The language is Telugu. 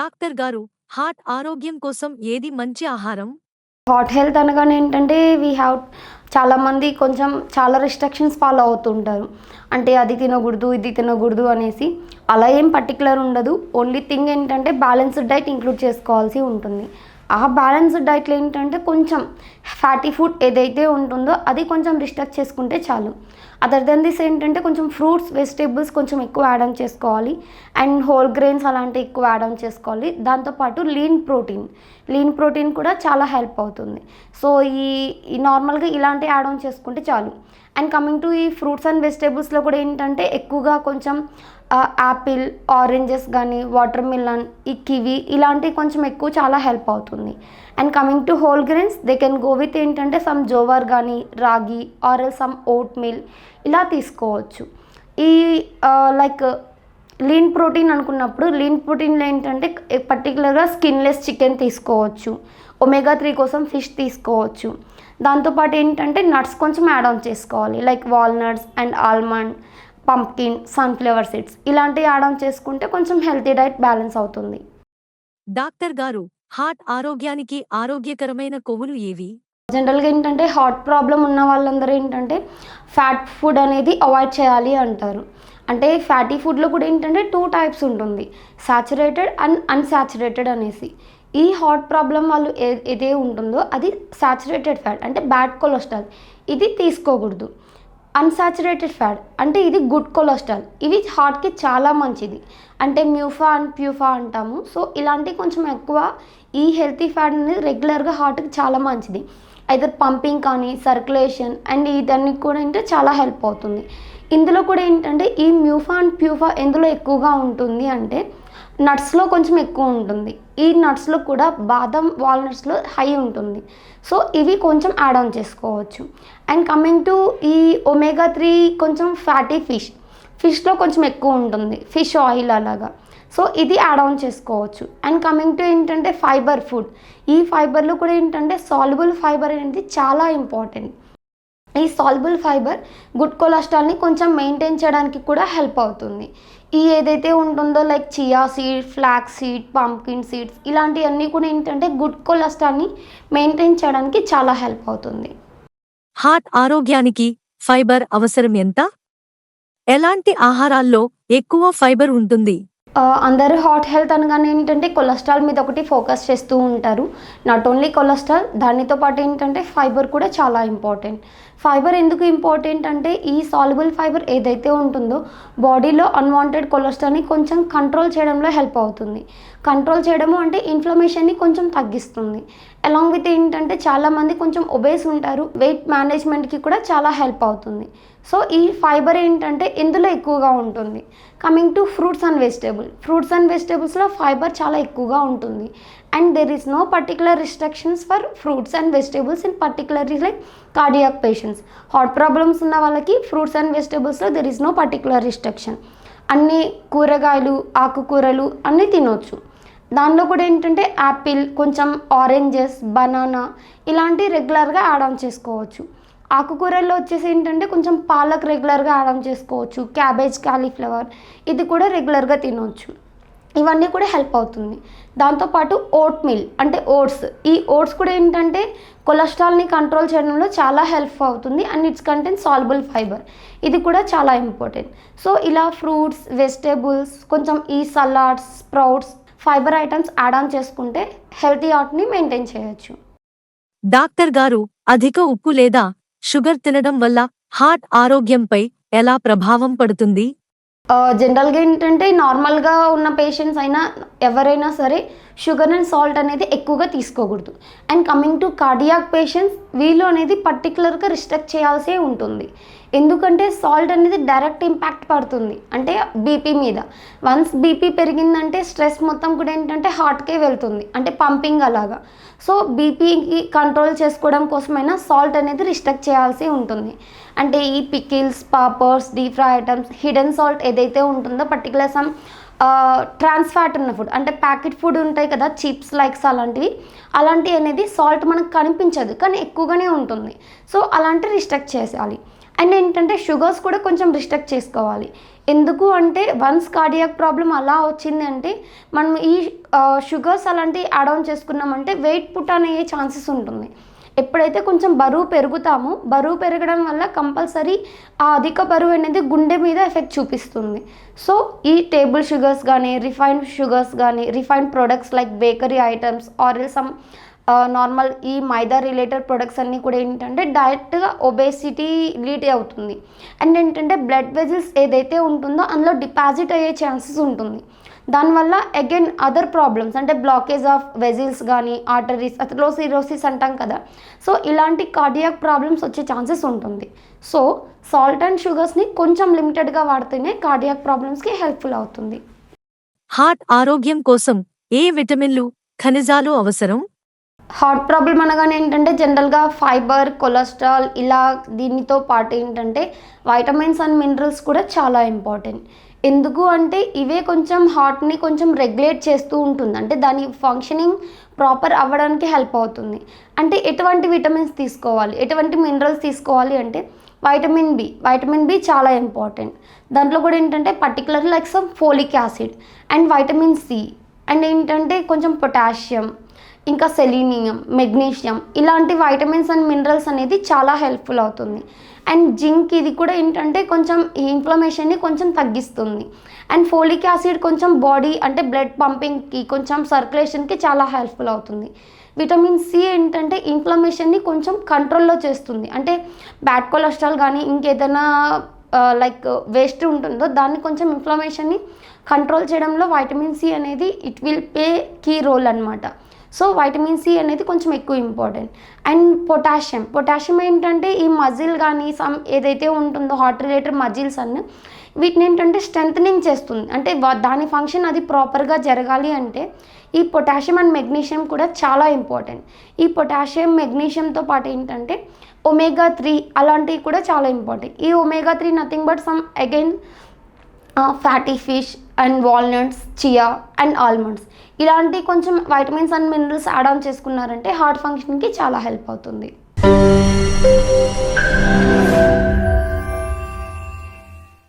డాక్టర్ గారు, హార్ట్ ఆరోగ్యం కోసం ఏది మంచి ఆహారం? హార్ట్ హెల్త్ అనగానే ఏంటంటే చాలామంది కొంచెం చాలా రిస్ట్రిక్షన్స్ ఫాలో అవుతుంటారు. అంటే అది తినకూడదు, ఇది తినకూడదు అనేసి. అలా ఏం పర్టిక్యులర్ ఉండదు. ఓన్లీ థింగ్ ఏంటంటే బ్యాలెన్స్డ్ డైట్ ఇంక్లూడ్ చేసుకోవాల్సి ఉంటుంది. ఆ బ్యాలెన్స్డ్ డైట్‌లో ఏంటంటే కొంచెం ఫ్యాటీ ఫుడ్ ఏదైతే ఉంటుందో అది కొంచెం రిస్ట్రిక్ట్ చేసుకుంటే చాలు. అదర్ దెన్ దిస్ ఏంటంటే కొంచెం ఫ్రూట్స్, వెజిటబుల్స్ కొంచెం ఎక్కువ యాడ్ ఆన్ చేసుకోవాలి. అండ్ హోల్ గ్రెయిన్స్ అలాంటివి ఎక్కువ యాడ్ ఆన్ చేసుకోవాలి. దాంతోపాటు లీన్ ప్రోటీన్ కూడా చాలా హెల్ప్ అవుతుంది. సో ఈ ఈ నార్మల్‌గా ఇలాంటివి యాడ్ ఆన్ చేసుకుంటే చాలు. అండ్ కమింగ్ టు ఈ ఫ్రూట్స్ అండ్ వెజిటబుల్స్‌లో కూడా ఏంటంటే ఎక్కువగా కొంచెం యాపిల్, ఆరెంజెస్ గానీ, వాటర్ మిలన్, ఈ కివి ఇలాంటివి కొంచెం ఎక్కువ చాలా హెల్ప్ అవుతుంది. And coming to whole grains they can go with ఏంటంటే సమ్ జోవర్ గానీ, రాగి ఆర్ సమ్ ఓట్ మీల్ ఇలా తీసుకోవచ్చు. ఈ లైక్ లీన్ ప్రోటీన్ అనుకున్నప్పుడు లీన్ ప్రోటీన్‌లో ఏంటంటే పర్టిక్యులర్‌గా స్కిన్‌లెస్ చికెన్ తీసుకోవచ్చు. ఒమేగా 3 కోసం ఫిష్ తీసుకోవచ్చు. దాంతోపాటు ఏంటంటే నట్స్ కొంచెం యాడ్ ఆన్ చేసుకోవాలి. Like walnuts and almond, pumpkin, sunflower seeds ఇలాంటివి యాడ్ ఆన్ చేసుకుంటే కొంచెం హెల్తీ డైట్ బ్యాలెన్స్ అవుతుంది. డాక్టర్ గారు, హార్ట్ ఆరోగ్యానికి ఆరోగ్యకరమైన కొవ్వులు ఏవి? జనరల్‌గా ఏంటంటే హార్ట్ ప్రాబ్లమ్ ఉన్న వాళ్ళందరూ ఏంటంటే ఫ్యాట్ ఫుడ్ అనేది అవాయిడ్ చేయాలి అంటారు. అంటే ఫ్యాటీ ఫుడ్‌లో కూడా ఏంటంటే 2 టైప్స్ ఉంటుంది. సాచురేటెడ్ అండ్ అన్‌సాచురేటెడ్ అనేసి. ఈ హార్ట్ ప్రాబ్లమ్ వాళ్ళు ఏదే ఉంటుందో అది సాచురేటెడ్ ఫ్యాట్ అంటే బ్యాడ్ కొలెస్ట్రాల్ ఇది తీసుకోకూడదు. అన్సాచురేటెడ్ ఫ్యాట్ అంటే ఇది గుడ్ కొలెస్ట్రాల్. ఇవి హార్ట్‌కి చాలా మంచిది. అంటే మ్యూఫా అండ్ ప్యూఫా అంటాము. సో ఇలాంటివి కొంచెం ఎక్కువ ఈ హెల్తీ ఫ్యాట్ అనేది రెగ్యులర్‌గా హార్ట్‌కి చాలా మంచిది. ఐదర్ పంపింగ్ కానీ, సర్క్యులేషన్ అండ్ ఇదన్నీ కూడా ఏంటంటే చాలా హెల్ప్ అవుతుంది. ఇందులో కూడా ఏంటంటే ఈ మ్యూఫా అండ్ ప్యూఫా ఎందులో ఎక్కువగా ఉంటుంది అంటే నట్స్‌లో కొంచెం ఎక్కువ ఉంటుంది. ఈ నట్స్‌లో కూడా బాదం, వాల్‌నట్స్‌లో హై ఉంటుంది. సో ఇవి కొంచెం యాడ్ ఆన్ చేసుకోవచ్చు. అండ్ కమింగ్ టు ఈ ఒమేగా 3 కొంచెం ఫ్యాటీ ఫిష్‌లో కొంచెం ఎక్కువ ఉంటుంది. ఫిష్ ఆయిల్ అలాగా. సో ఇది యాడ్ ఆన్ చేసుకోవచ్చు. అండ్ కమింగ్ టు ఏంటంటే ఫైబర్ ఫుడ్. ఈ ఫైబర్‌లో కూడా ఏంటంటే సాల్యుబుల్ ఫైబర్ అనేది చాలా ఇంపార్టెంట్. ఈ సాల్యుబుల్ ఫైబర్ గుడ్ కొలెస్ట్రాల్‌ని కొంచెం మెయింటైన్ చేయడానికి కూడా హెల్ప్ అవుతుంది. ఈ ఏదైతే ఉంటుందో like chia seed, flax seed, pumpkin seeds ఇలాంటివన్నీ కూడా ఏంటంటే గుడ్ కొలెస్ట్రాల్‌ని మెయింటైన్ చేయడానికి చాలా హెల్ప్ అవుతుంది. హార్ట్ ఆరోగ్యానికి ఫైబర్ అవసరం ఎంత? ఎలాంటి ఆహారాల్లో ఎక్కువ ఫైబర్ ఉంటుంది? అందరూ హార్ట్ హెల్త్ అనగానే ఏంటంటే కొలెస్ట్రాల్ మీద ఒకటి ఫోకస్ చేస్తూ ఉంటారు. నాట్ ఓన్లీ కొలెస్ట్రాల్ దానితో పాటు ఏంటంటే ఫైబర్ కూడా చాలా ఇంపార్టెంట్. ఫైబర్ ఎందుకు ఇంపార్టెంట్ అంటే ఈ సాల్యుబుల్ ఫైబర్ ఏదైతే ఉంటుందో బాడీలో అన్‌వాంటెడ్ కొలెస్ట్రాల్‌ని కొంచెం కంట్రోల్ చేయడంలో హెల్ప్ అవుతుంది. కంట్రోల్ చేయడము అంటే ఇన్‌ఫ్లమేషన్‌ని కొంచెం తగ్గిస్తుంది. అలాంగ్ విత్ ఏంటంటే చాలామంది కొంచెం ఒబేస్ ఉంటారు. వెయిట్ మేనేజ్‌మెంట్‌కి కూడా చాలా హెల్ప్ అవుతుంది. సో ఈ ఫైబర్ ఏంటంటే ఇందులో ఎక్కువగా ఉంటుంది. కమింగ్ టు ఫ్రూట్స్ అండ్ వెజిటబుల్స్‌లో ఫైబర్ చాలా ఎక్కువగా ఉంటుంది. And there is no particular restrictions for fruits and vegetables in particularly like cardiac patients. Heart problems ఉన్న వాళ్ళకి ఫ్రూట్స్ అండ్ వెజిటబుల్స్‌లో there is no particular restriction. అన్ని కూరగాయలు, ఆకుకూరలు అన్నీ తినొచ్చు. దానిలో కూడా ఏంటంటే యాపిల్, కొంచెం ఆరెంజెస్, బనానా ఇలాంటివి రెగ్యులర్‌గా యాడ్ ఆన్ చేసుకోవచ్చు. ఆకుకూరల్లో వచ్చేసి ఏంటంటే కొంచెం పాలక్ రెగ్యులర్‌గా యాడ్ ఆన్ చేసుకోవచ్చు. క్యాబేజ్, కాలీఫ్లవర్ ఇది కూడా రెగ్యులర్‌గా తినొచ్చు. ఇవన్నీ కూడా హెల్ప్ అవుతుంది. దాంతోపాటు ఓట్ మీల్ అంటే ఓట్స్. ఈ ఓట్స్ కూడా ఏంటంటే కొలెస్ట్రాల్‌ని కంట్రోల్ చేయడంలో చాలా హెల్ప్ అవుతుంది. And it's contain soluble fibre. ఇది కూడా చాలా ఇంపార్టెంట్. సో ఇలా ఫ్రూట్స్, వెజిటబుల్స్ కొంచెం ఈ salads, sprouts, fibre items add on చేసుకుంటే హెల్తీ హార్ట్‌ని మెయింటైన్ చేయొచ్చు. డాక్టర్ గారు, అధిక ఉప్పు లేదా షుగర్ తినడం వల్ల హార్ట్ ఆరోగ్యంపై ఎలా ప్రభావం పడుతుంది? జనరల్‌గా ఏంటంటే నార్మల్‌గా ఉన్న పేషెంట్స్ అయినా ఎవరైనా సరే షుగర్ అండ్ సాల్ట్ అనేది ఎక్కువగా తీసుకోకూడదు. And coming to cardiac patients వీళ్ళు అనేది పర్టిక్యులర్‌గా రిస్ట్రిక్ట్ చేయాల్సి ఉంటుంది. ఎందుకంటే సాల్ట్ అనేది డైరెక్ట్ ఇంపాక్ట్ పడుతుంది. అంటే బీపీ మీద. వన్స్ బీపీ పెరిగిందంటే స్ట్రెస్ మొత్తం కూడా ఏంటంటే హార్ట్‌కే వెళ్తుంది. అంటే పంపింగ్ అలాగా. సో బీపీకి కంట్రోల్ చేసుకోవడం కోసమైనా సాల్ట్ అనేది రిస్ట్రిక్ట్ చేయాల్సి ఉంటుంది. అంటే ఈ pickles, poppers, deep fry items, hidden salt ఏదైతే ఉంటుందో పర్టిక్యులర్ సమ్ ట్రాన్స్ ఫ్యాట్ ఉన్న ఫుడ్ అంటే ప్యాకెట్ ఫుడ్ ఉంటాయి కదా, చిప్స్ లైక్స్ అలాంటివి అనేది సాల్ట్ మనకు కనిపించదు కానీ ఎక్కువగానే ఉంటుంది. సో అలాంటివి రిస్ట్రిక్ట్ చేయాలి. అండ్ ఏంటంటే షుగర్స్ కూడా కొంచెం రిస్ట్రిక్ట్ చేసుకోవాలి. ఎందుకు అంటే వన్స్ కార్డియాక్ ప్రాబ్లం అలా వచ్చింది అంటే మనం ఈ షుగర్స్ అలాంటివి యాడ్ ఆన్ చేసుకున్నామంటే వెయిట్ పుట్ ఆన్ అయ్యే ఛాన్సెస్ ఉంటుంది. ఎప్పుడైతే కొంచెం బరువు పెరుగుతామో బరువు పెరగడం వల్ల కంపల్సరీ ఆ అధిక బరువు అనేది గుండె మీద ఎఫెక్ట్ చూపిస్తుంది. సో ఈ టేబుల్ షుగర్స్ కానీ రిఫైన్డ్ షుగర్స్ కానీ refined products like bakery items or some normal ఈ మైదా రిలేటెడ్ ప్రొడక్ట్స్ అన్నీ కూడా ఏంటంటే డైరెక్ట్గా ఒబేసిటీ లీడ్ అవుతుంది. అండ్ ఏంటంటే బ్లడ్ వెజిల్స్ ఏదైతే ఉంటుందో అందులో డిపాజిట్ అయ్యే ఛాన్సెస్ ఉంటుంది. దానివల్ల అగైన్ అదర్ ప్రాబ్లమ్స్ అంటే బ్లాకేజ్ ఆఫ్ వెజిల్స్ కానీ ఆర్టరీస్ అథెరోసిరోసిస్ అంటాం కదా. సో ఇలాంటి కార్డియాక్ ప్రాబ్లమ్స్ వచ్చే ఛాన్సెస్ ఉంటుంది. సో సాల్ట్ అండ్ షుగర్స్ని కొంచెం లిమిటెడ్గా వాడితేనే కార్డియాక్ ప్రాబ్లమ్స్కి హెల్ప్ఫుల్ అవుతుంది. హార్ట్ ఆరోగ్యం కోసం ఏ విటమిన్లు, ఖనిజాలు అవసరం? హార్ట్ ప్రాబ్లం అనగానే ఏంటంటే జనరల్గా ఫైబర్, కొలెస్ట్రాల్ ఇలా దీనితో పాటు ఏంటంటే వైటమిన్స్ అండ్ మినరల్స్ కూడా చాలా ఇంపార్టెంట్. ఎందుకు అంటే ఇవే కొంచెం హార్ట్ని కొంచెం రెగ్యులేట్ చేస్తూ ఉంటుంది. అంటే దాని ఫంక్షనింగ్ ప్రాపర్ అవ్వడానికి హెల్ప్ అవుతుంది. అంటే ఎటువంటి విటమిన్స్ తీసుకోవాలి, ఎటువంటి మినరల్స్ తీసుకోవాలి అంటే వైటమిన్ బి చాలా ఇంపార్టెంట్. దాంట్లో కూడా ఏంటంటే particular like some folic acid and vitamin C and ఏంటంటే కొంచెం పొటాషియం, ఇంకా సెలీనియం, మెగ్నీషియం ఇలాంటి వైటమిన్స్ అండ్ మినరల్స్ అనేది చాలా హెల్ప్ఫుల్ అవుతుంది. అండ్ జింక్ ఇది కూడా ఏంటంటే కొంచెం ఈ ఇన్ఫ్లమేషన్ని కొంచెం తగ్గిస్తుంది. అండ్ ఫోలిక్ యాసిడ్ కొంచెం బాడీ అంటే బ్లడ్ పంపింగ్కి కొంచెం సర్క్యులేషన్కి చాలా హెల్ప్ఫుల్ అవుతుంది. విటమిన్ సి ఏంటంటే ఇన్ఫ్లమేషన్ని కొంచెం కంట్రోల్లో చేస్తుంది. అంటే బ్యాడ్ కొలెస్ట్రాల్ కానీ ఇంకేదైనా లైక్ వేస్ట్ ఉంటుందో దాన్ని కొంచెం ఇన్ఫ్లమేషన్ని కంట్రోల్ చేయడంలో వైటమిన్ సి అనేది it will play key role అనమాట. సో వైటమిన్ సి అనేది కొంచెం ఎక్కువ ఇంపార్టెంట్. అండ్ పొటాషియం ఏంటంటే ఈ మజిల్ కానీ సమ్ ఏదైతే ఉంటుందో హార్ట్ రిలేటెడ్ మజిల్స్ అన్నీ వీటిని ఏంటంటే స్ట్రెంథనింగ్ చేస్తుంది. అంటే దాని ఫంక్షన్ అది ప్రాపర్గా జరగాలి అంటే ఈ పొటాషియం అండ్ మెగ్నీషియం కూడా చాలా ఇంపార్టెంట్. ఈ పొటాషియం మెగ్నీషియంతో పాటు ఏంటంటే ఒమేగా-3 అలాంటివి కూడా చాలా ఇంపార్టెంట్. ఈ omega three nothing but some again fatty fish and walnuts, chia and almonds ఇలాంటి కొంచెం vitamins and minerals add on చేసుకున్నారంటే హార్ట్ ఫంక్షన్కి చాలా హెల్ప్ అవుతుంది.